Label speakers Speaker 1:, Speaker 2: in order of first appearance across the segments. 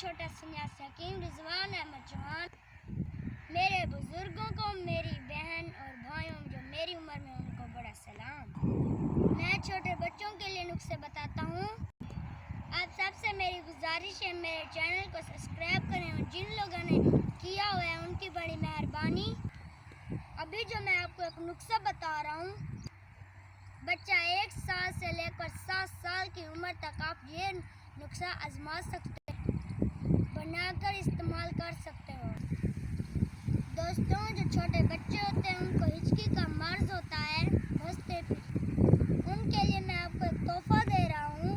Speaker 1: چھوٹا سنیاسی حکیم رضوان احمد چوہان میرے بزرگوں کو، میری بہن اور بھائیوں جو میری عمر میں ان کو بڑا سلام۔ میں چھوٹے بچوں کے لیے نسخے بتاتا ہوں۔ آپ سب سے میری گزارش ہے میرے چینل کو سبسکرائب کریں اور جن لوگوں نے کیا ہوا ہے ان کی بڑی مہربانی۔ ابھی جو میں آپ کو ایک نسخہ بتا رہا ہوں، بچہ 1 سال سے لے کر 7 سال کی عمر تک آپ یہ نسخہ آزما سکتے ہیں، بنا کر استعمال کر سکتے ہو۔ دوستوں، جو چھوٹے بچے ہوتے ہیں ان کو ہچکی کا مرض ہوتا ہے، ہنستے پھر ان کے لیے میں آپ کو ایک تحفہ دے رہا ہوں۔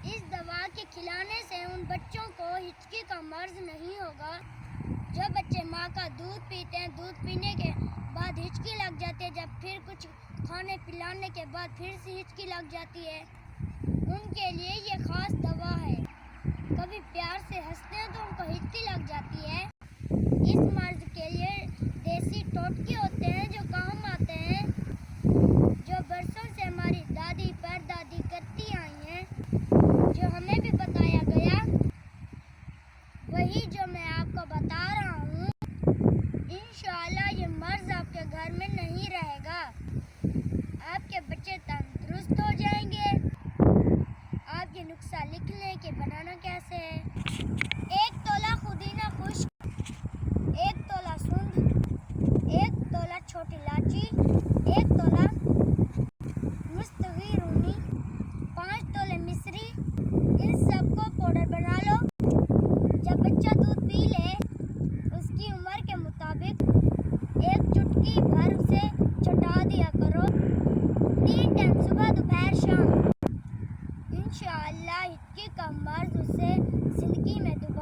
Speaker 1: اس دوا کے کھلانے سے ان بچوں کو ہچکی کا مرض نہیں ہوگا۔ جو بچے ماں کا دودھ پیتے ہیں، دودھ پینے کے بعد ہچکی لگ جاتی ہے، جب پھر کچھ کھانے پلانے کے بعد پھر سے ہچکی لگ جاتی ہے، ان کے لیے یہ خاص دوا ہے۔ کبھی پیار سے ہنستے ہیں تو ان کو ہچکی لگ جاتی ہے۔ اس مرض کے لیے دیسی ٹوٹکے ہوتے ہیں جو کام آتے ہیں، جو برسوں سے ہماری دادی پردادی کرتی آئی ہیں، جو ہمیں بھی بتایا گیا وہی جو میں آپ کو بتا رہا ہوں۔ انشاءاللہ یہ مرض آپ کے گھر میں نہیں رہے گا، آپ کے بچے تندرست ہو جائیں گے۔ آپ یہ نسخہ لکھ لیں کہ بنانا کیسے ہے۔ 1 تولہ پودینہ خشک، 1 تولہ سونڈ، 1 تولہ چھوٹی الائچی، 1 تولہ مستوی رونی، 5 تولے مصری، ان سب کو پاؤڈر بنا لو۔ جب بچہ دودھ پی لے اس کی عمر کے مطابق 1 چٹکی بھر اسے چٹا دیا کرو، 3 ٹائم صبح دوپہر شام۔ انشاءاللہ ہچکی کا مرض اسے زندگی میں دوبارہ